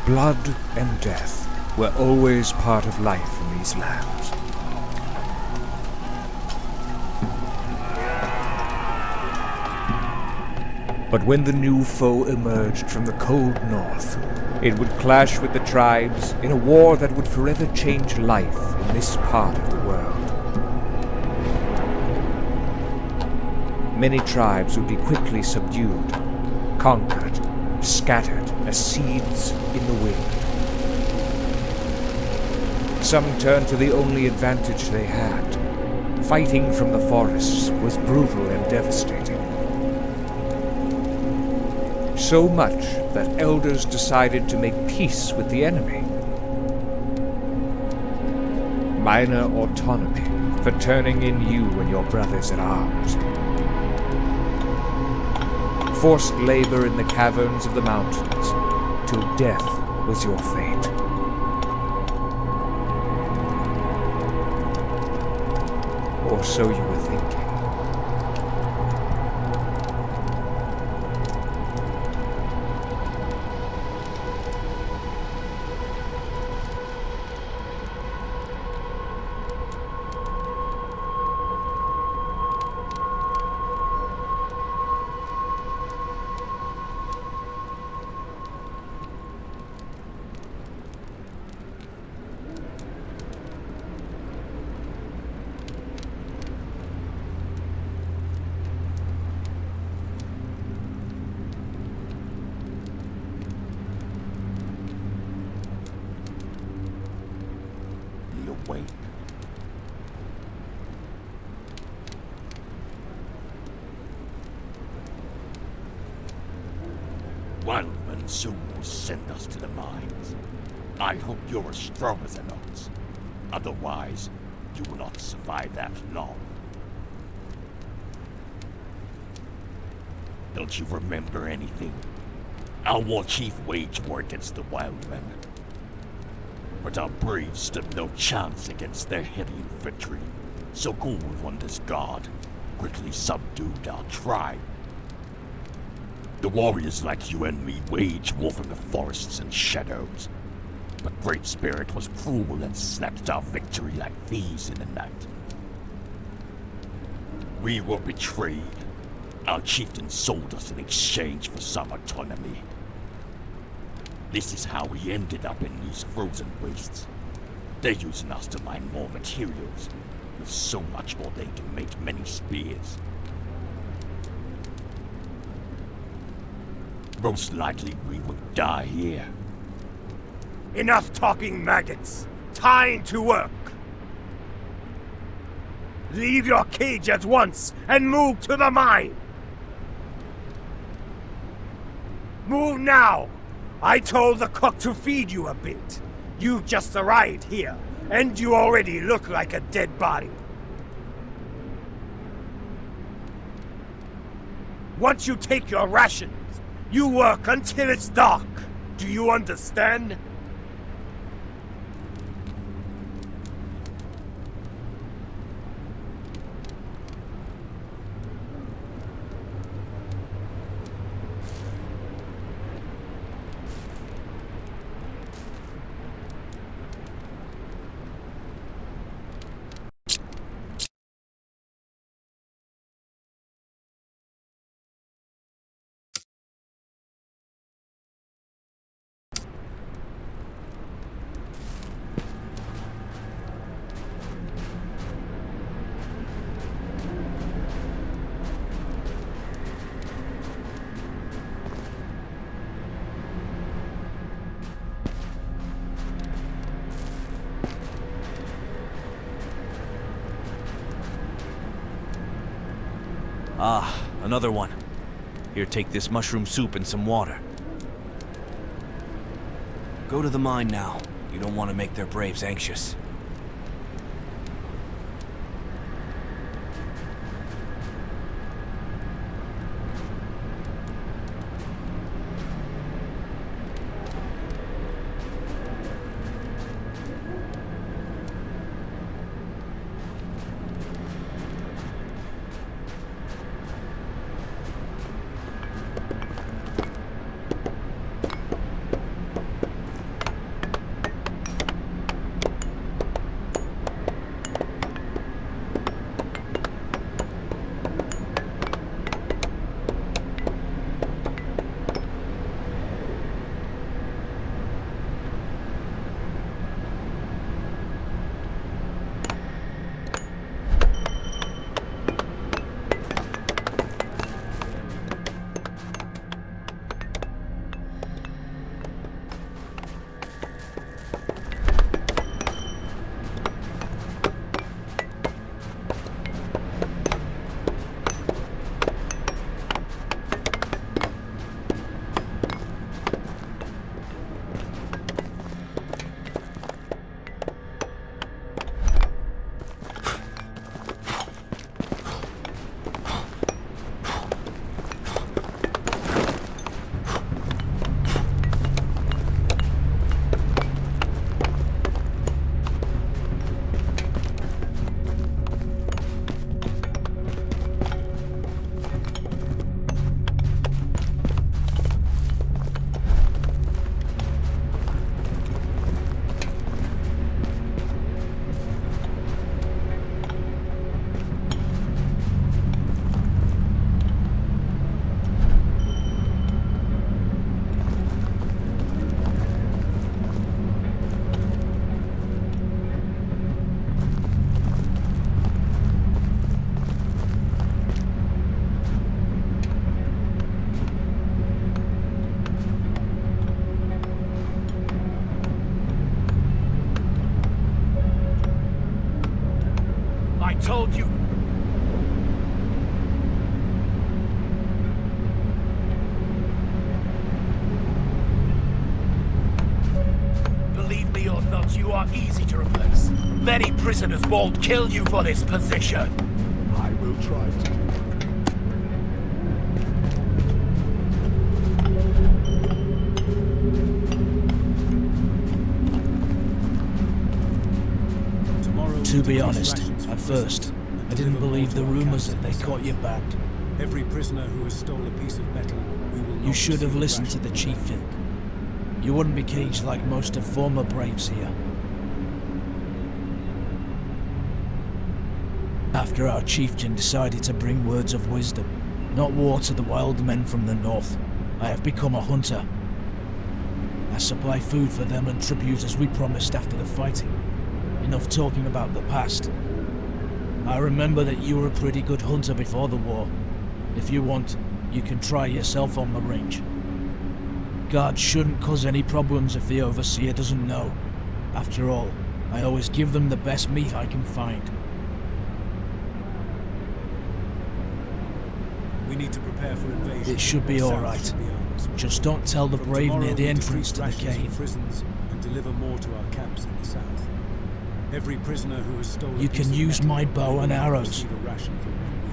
Blood and death were always part of life in these lands. But when the new foe emerged from the cold north, it would clash with the tribes in a war that would forever change life in this part of the world. Many tribes would be quickly subdued, conquered, scattered as seeds in the wind. Some turned to the only advantage they had. Fighting from the forests was brutal and devastating. So much that elders decided to make peace with the enemy. Minor autonomy for turning in you and your brothers at arms. Forced labor in the caverns of the mountains, till death was your fate. Or so you were thinking. Wait. Wildman soon will send us to the mines. I hope you're as strong as an ox. Otherwise, you will not survive that long. Don't you remember anything? Our war chief waged war against the Wildmen. But our braves stood no chance against their heavy infantry, so Ghoul Wonder's God quickly subdued our tribe. The warriors like you and me waged war from the forests and shadows, but Great Spirit was cruel and snatched our victory like thieves in the night. We were betrayed. Our chieftain sold us in exchange for some autonomy. This is how we ended up in these frozen wastes. They're using us to mine more materials. With so much more they can make many spears. Most likely we will die here. Enough talking, maggots! Time to work! Leave your cage at once and move to the mine! Move now! I told the cook to feed you a bit. You've just arrived here, and you already look like a dead body. Once you take your rations, you work until it's dark. Do you understand? Ah, another one. Here, take this mushroom soup and some water. Go to the mine now. You don't want to make their braves anxious. are easy to replace. Many prisoners won't kill you for this position. I will try to. To be honest, at first, I didn't believe the rumors that they caught you back. Every prisoner who has stolen a piece of metal, we will not You should have receive a listened to ration the from chieftain. You wouldn't be caged like most of former braves here. After our chieftain decided to bring words of wisdom, not war to the wild men from the north, I have become a hunter. I supply food for them and tribute as we promised after the fighting. Enough talking about the past. I remember that you were a pretty good hunter before the war. If you want, you can try yourself on the range. Guards shouldn't cause any problems if the overseer doesn't know. After all, I always give them the best meat I can find. We need to prepare for invasion. It should be The South alright. should be ours. Just don't tell the From brave tomorrow near the we entrance decrease to the rations for cave. prisons and deliver more to our camps in the south. Every prisoner who has stolen You a piece can of use metal my bow will and not arrows. receive a ration for 1 week.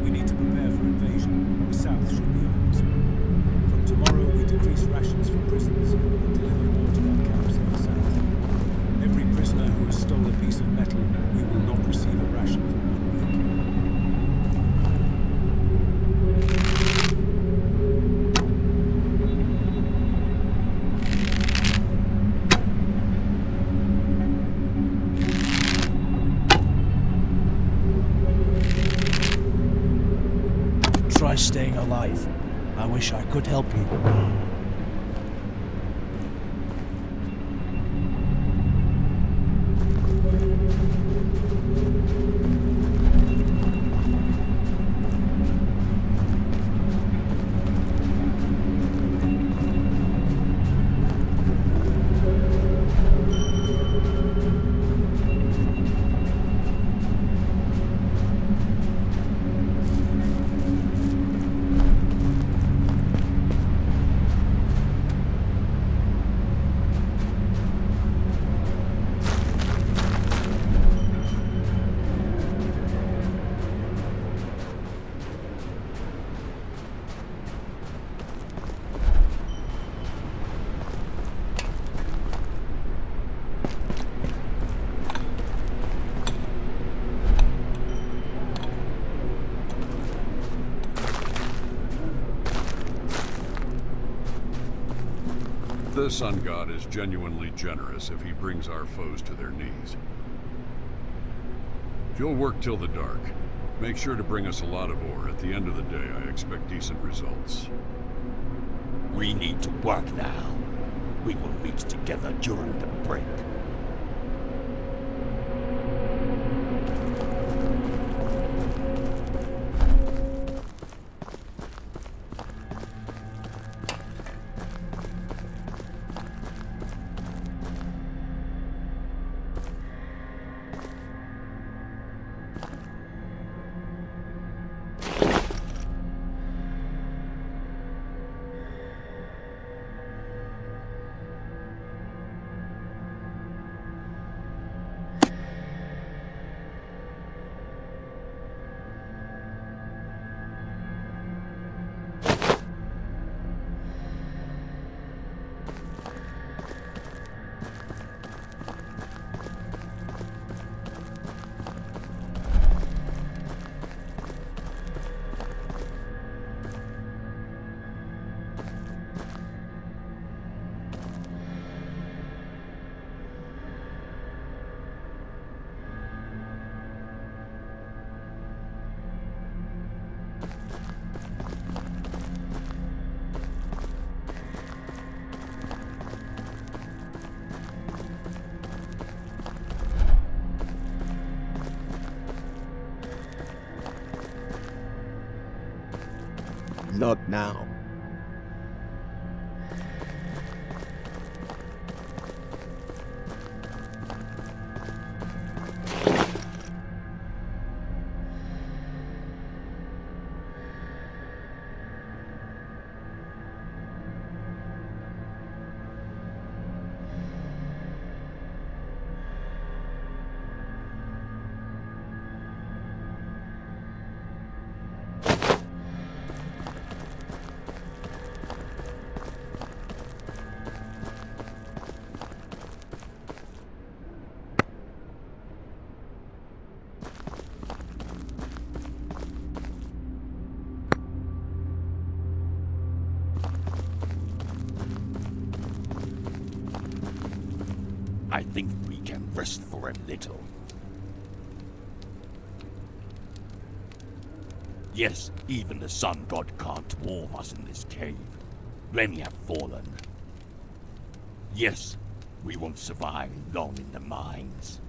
We need to prepare for invasion. The south should be ours. From tomorrow we decrease rations for prisoners and deliver more to our camps in the south. Every prisoner who has stolen a piece of metal, we will not receive a ration for 1 week. Try staying alive. I wish I could help you. The Sun God is genuinely generous if he brings our foes to their knees. If you'll work till the dark, make sure to bring us a lot of ore. At the end of the day, I expect decent results. We need to work now. We will meet together during the break. Not now. I think we can rest for a little. Yes, even the sun god can't warm us in this cave. Many have fallen. Yes, we won't survive long in the mines.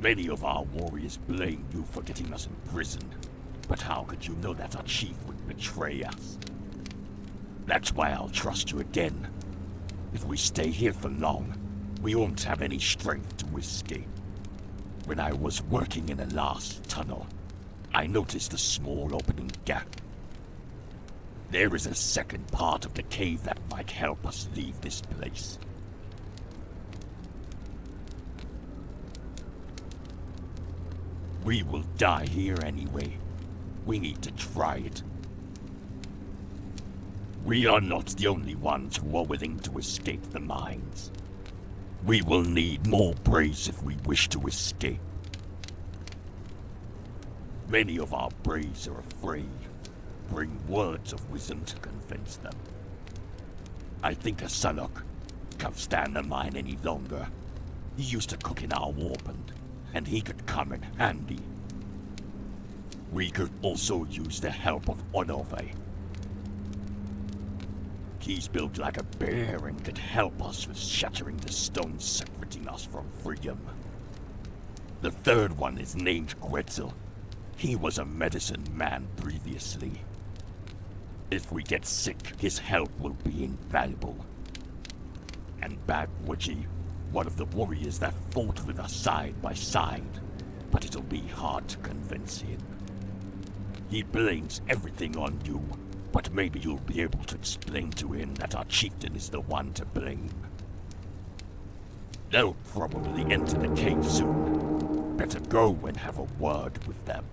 Many of our warriors blame you for getting us imprisoned, but how could you know that our chief would betray us? That's why I'll trust you again. If we stay here for long, we won't have any strength to escape. When I was working in the last tunnel, I noticed a small opening gap. There is a second part of the cave that might help us leave this place. We will die here anyway. We need to try it. We are not the only ones who are willing to escape the mines. We will need more braves if we wish to escape. Many of our braves are afraid. Bring words of wisdom to convince them. I think a Salok can't stand the mine any longer. He used to cook in our warpent, and he could come in handy. We could also use the help of Onove. He's built like a bear and could help us with shattering the stones separating us from freedom. The third one is named Quetzal. He was a medicine man previously. If we get sick, his help will be invaluable. And Bagwaji, one of the warriors that fought with us side by side, but it'll be hard to convince him. He blames everything on you, but maybe you'll be able to explain to him that our chieftain is the one to blame. They'll probably enter the cave soon. Better go and have a word with them.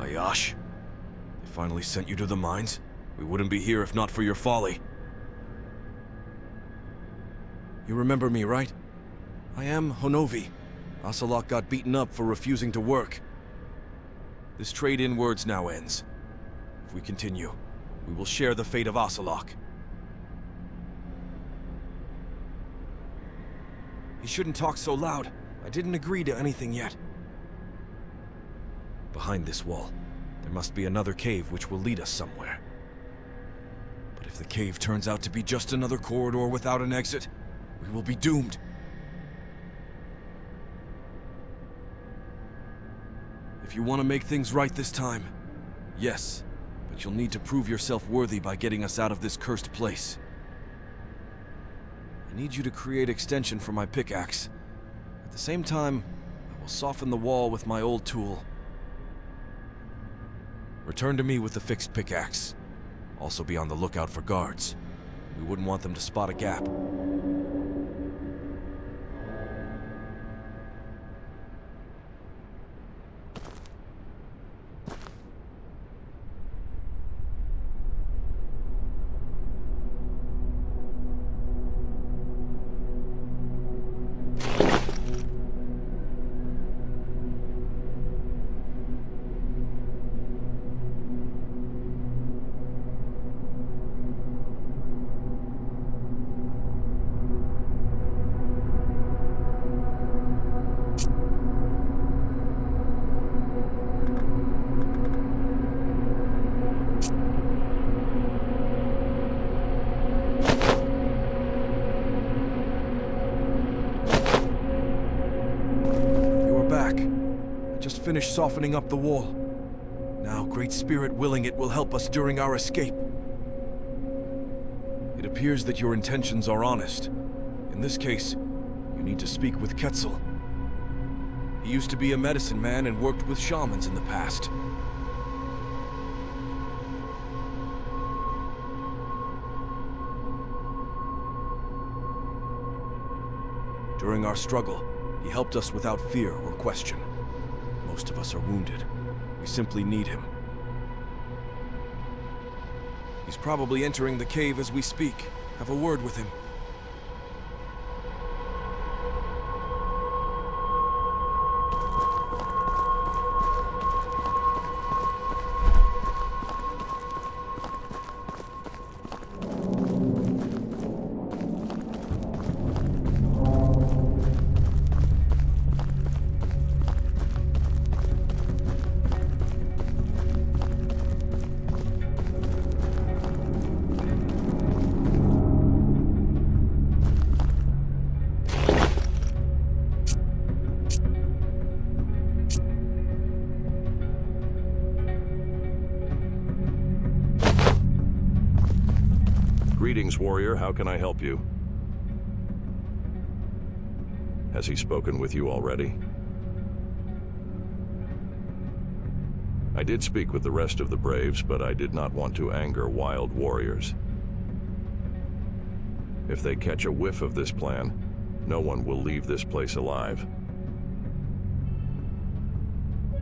Ayash, they finally sent you to the mines? We wouldn't be here if not for your folly. You remember me, right? I am Honovi. Asalak got beaten up for refusing to work. This trade in words now ends. If we continue, we will share the fate of Asalak. You shouldn't talk so loud. I didn't agree to anything yet. Behind this wall, there must be another cave which will lead us somewhere. But if the cave turns out to be just another corridor without an exit, we will be doomed. If If you want to make things right this time, yes, but you'll need to prove yourself worthy by getting us out of this cursed place. I need you to create extension for my pickaxe. At the same time, I will soften the wall with my old tool. Return to me with the fixed pickaxe. Also be on the lookout for guards. We wouldn't want them to spot a gap. Finished softening up the wall. Now, Great Spirit willing, it will help us during our escape. It appears that your intentions are honest. In this case, you need to speak with Quetzal. He used to be a medicine man and worked with shamans in the past. During our struggle, he helped us without fear or question. Most of us are wounded. We simply need him. He's probably entering the cave as we speak. Have a word with him. Greetings, warrior. How can I help you? Has he spoken with you already? I did speak with the rest of the Braves, but I did not want to anger wild warriors. If they catch a whiff of this plan, no one will leave this place alive.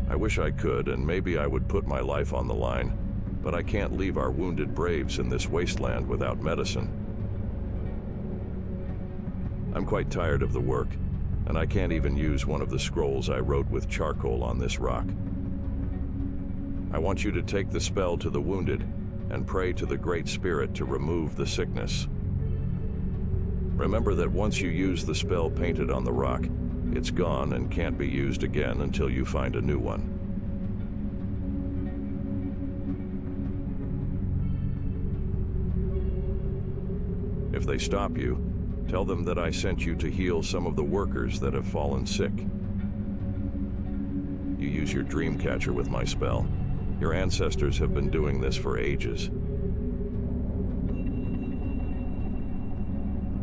I wish I could, and maybe I would put my life on the line, but I can't leave our wounded Braves in this wasteland without medicine. I'm quite tired of the work, and I can't even use one of the scrolls I wrote with charcoal on this rock. I want you to take the spell to the wounded and pray to the Great Spirit to remove the sickness. Remember that once you use the spell painted on the rock, it's gone and can't be used again until you find a new one. If they stop you, tell them that I sent you to heal some of the workers that have fallen sick. You use your dream catcher with my spell. Your ancestors have been doing this for ages.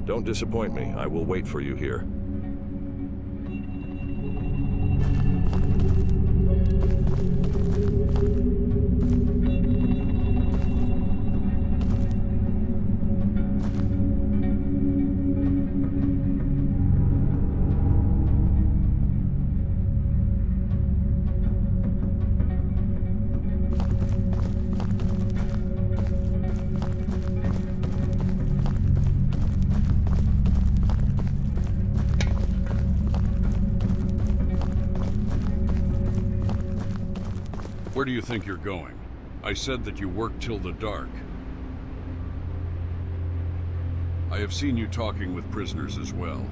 Don't disappoint me. I will wait for you here. Where do you think you're going? I said that you work till the dark. I have seen you talking with prisoners as well.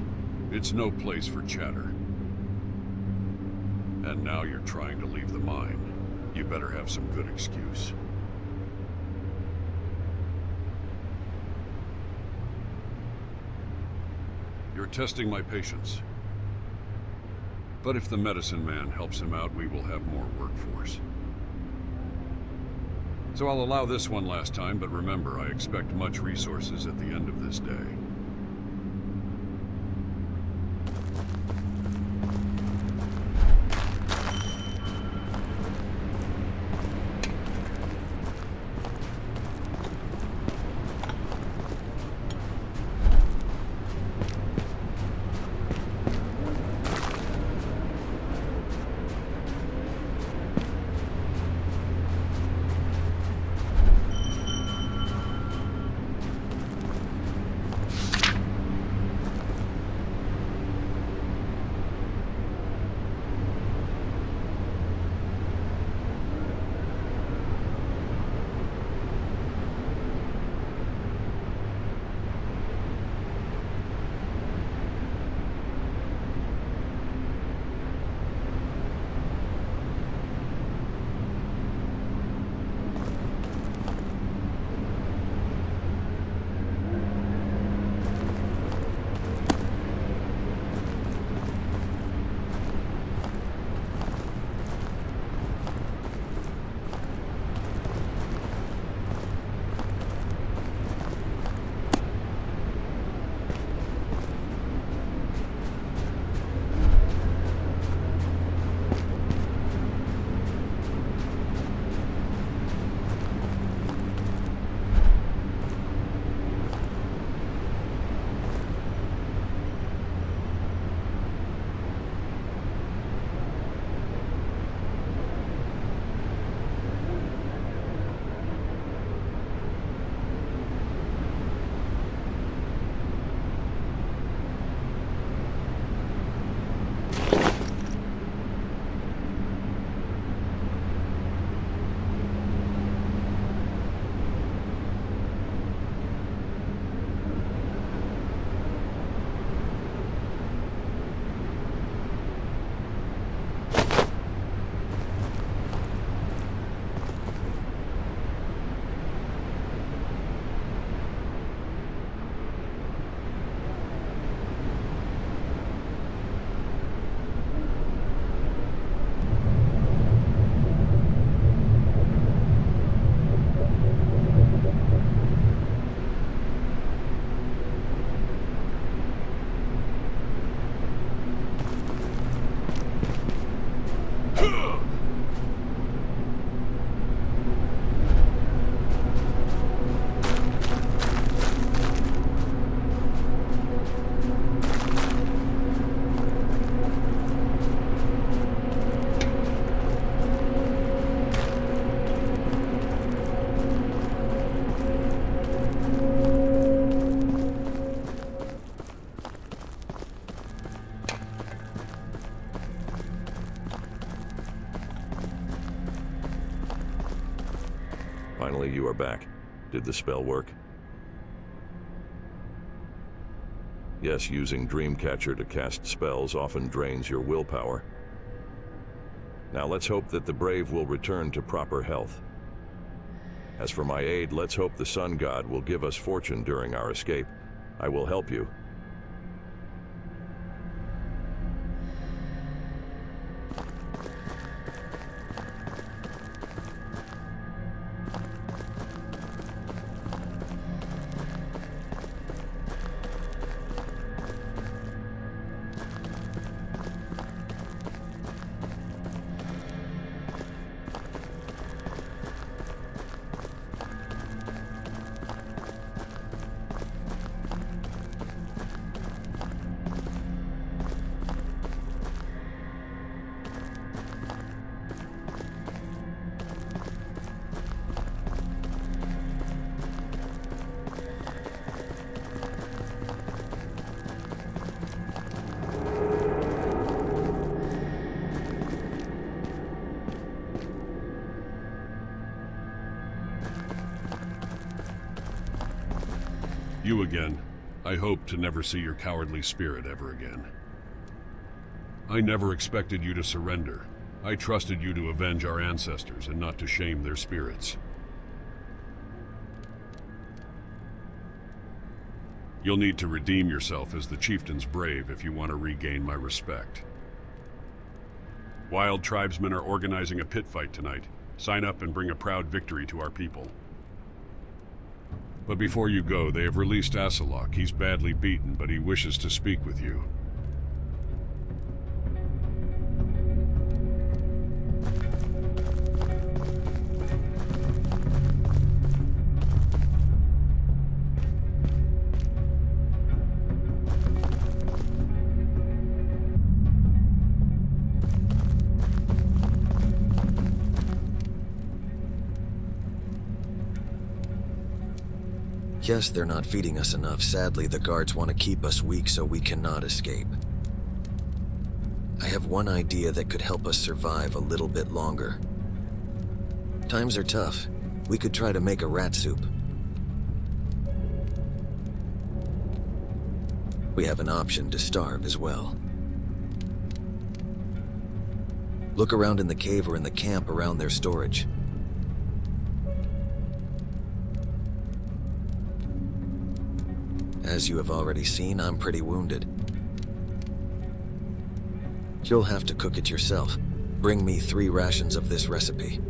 It's no place for chatter. And now you're trying to leave the mine. You better have some good excuse. You're testing my patience. But if the medicine man helps him out, we will have more workforce. So I'll allow this one last time, but remember, I expect much resources at the end of this day. Finally, you are back. Did the spell work? Yes, using Dreamcatcher to cast spells often drains your willpower. Now let's hope that the brave will return to proper health. As for my aid, let's hope the Sun God will give us fortune during our escape. I will help you. You again. I hope to never see your cowardly spirit ever again. I never expected you to surrender. I trusted you to avenge our ancestors and not to shame their spirits. You'll need to redeem yourself as the chieftain's brave if you want to regain my respect. Wild tribesmen are organizing a pit fight tonight. Sign up and bring a proud victory to our people. But before you go, they have released Asalok. He's badly beaten, but he wishes to speak with you. Yes, they're not feeding us enough. Sadly, the guards want to keep us weak so we cannot escape. I have one idea that could help us survive a little bit longer. Times are tough. We could try to make a rat soup. We have an option to starve as well. Look around in the cave or in the camp around their storage. As you have already seen, I'm pretty wounded. You'll have to cook it yourself. Bring me 3 rations of this recipe.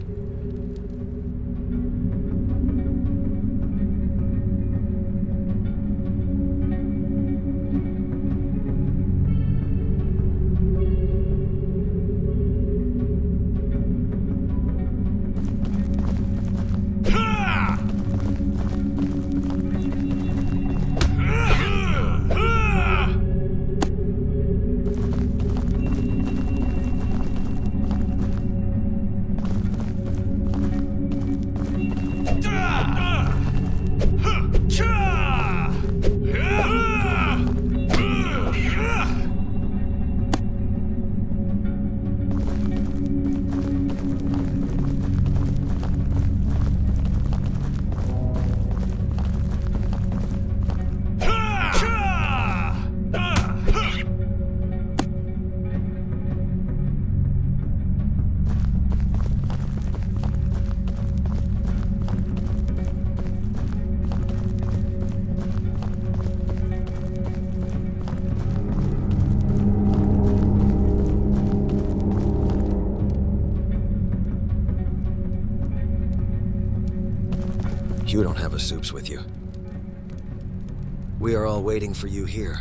You don't have a soups with you. We are all waiting for you here.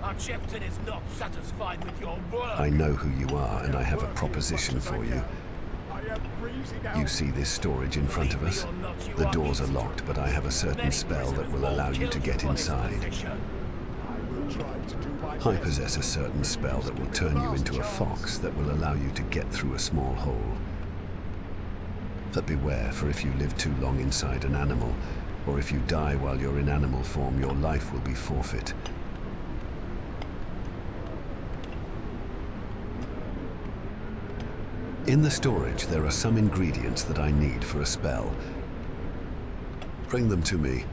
Our chieftain is not satisfied with your work. I know who you are, and I have a proposition for you. You see this storage in front of us? The doors are locked, but I have a certain spell that will allow you to get inside. I possess a certain spell that will turn you into a fox that will allow you to get through a small hole. But beware, for if you live too long inside an animal, or if you die while you're in animal form, your life will be forfeit. In the storage, there are some ingredients that I need for a spell. Bring them to me,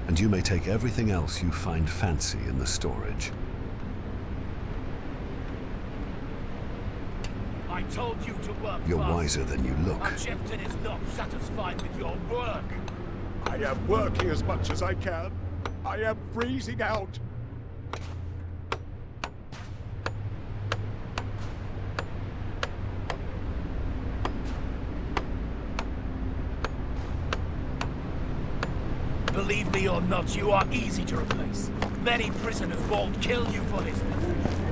and you may take everything else you find fancy in the storage. I told you to work You're fast. wiser than you look. Our chieftain is not satisfied with your work. I am working as much as I can. I am freezing out. Believe me or not, you are easy to replace. Many prisoners won't kill you for this position.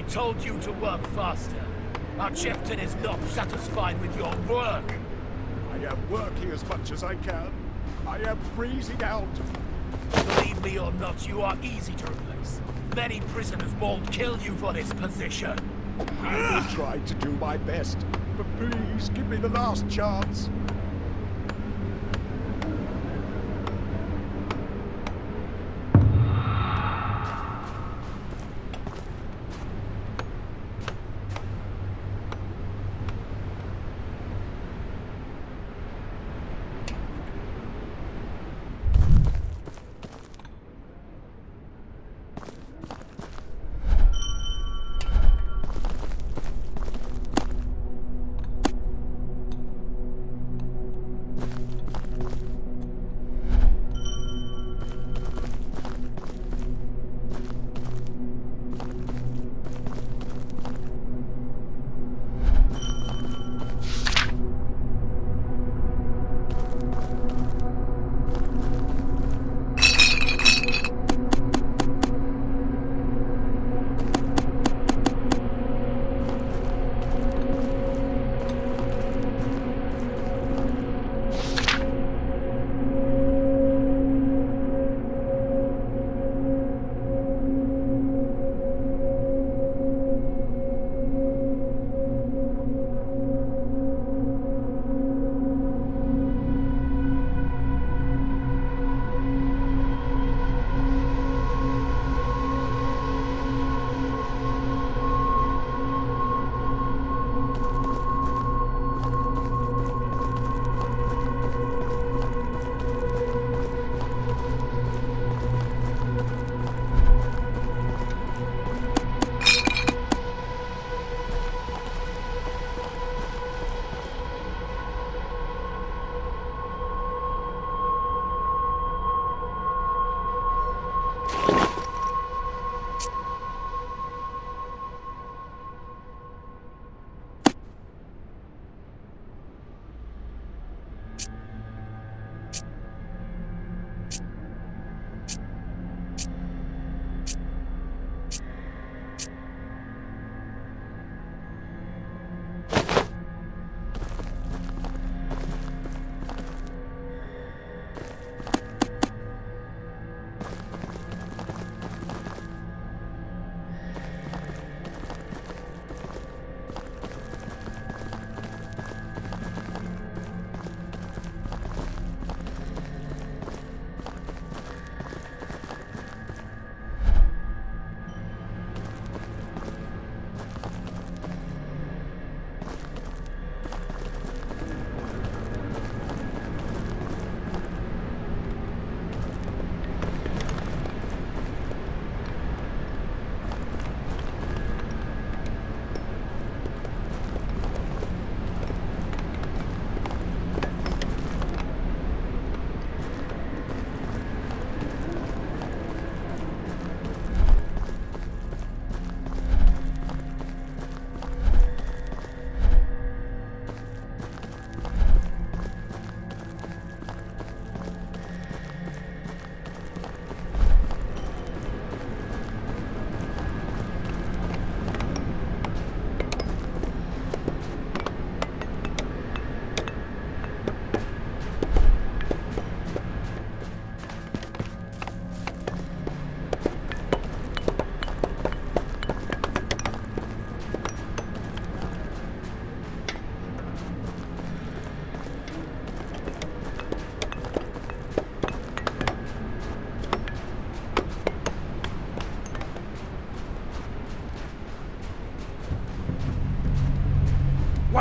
I told you to work faster. Our chieftain is not satisfied with your work. I am working as much as I can. I am freezing out. Believe me or not, you are easy to replace. Many prisoners won't kill you for this position. I will try to do my best, but please give me the last chance.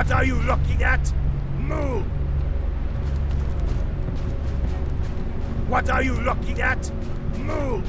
What are you looking at? Move! What are you looking at? Move!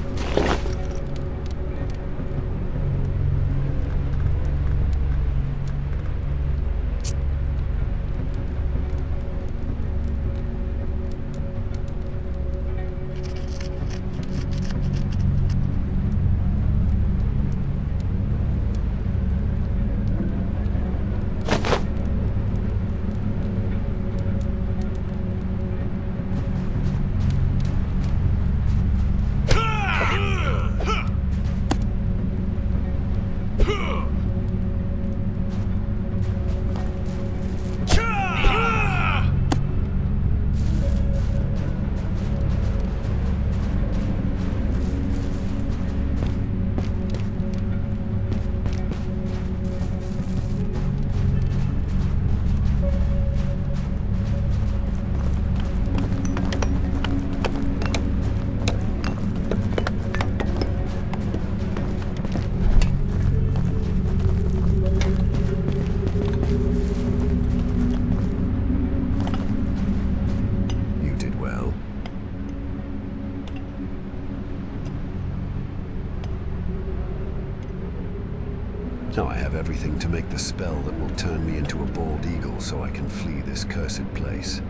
Now I have everything to make the spell that will turn me into a bald eagle so I can flee this cursed place.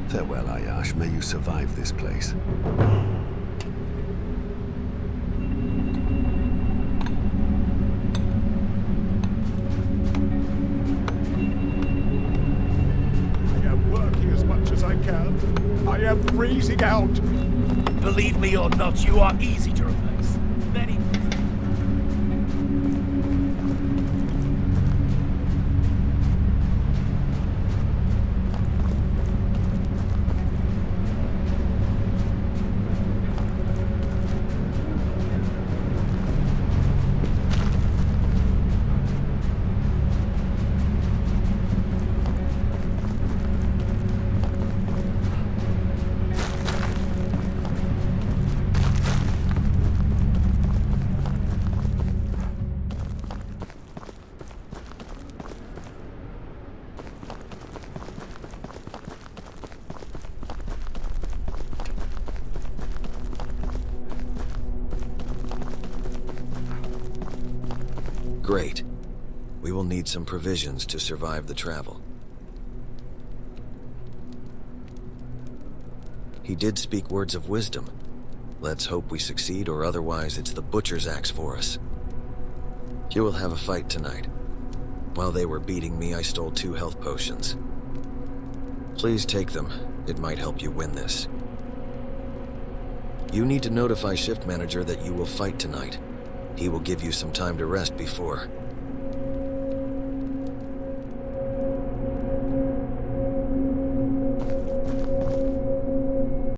Farewell, Ayash. May you survive this place. I am working as much as I can. I am freezing out. Believe me or not, you are easy to replace. Many... Great. We will need some provisions to survive the travel. He did speak words of wisdom. Let's hope we succeed, or otherwise it's the butcher's axe for us. You will have a fight tonight. While they were beating me, I stole 2 health potions. Please take them. It might help you win this. You need to notify Shift Manager that you will fight tonight. He will give you some time to rest before.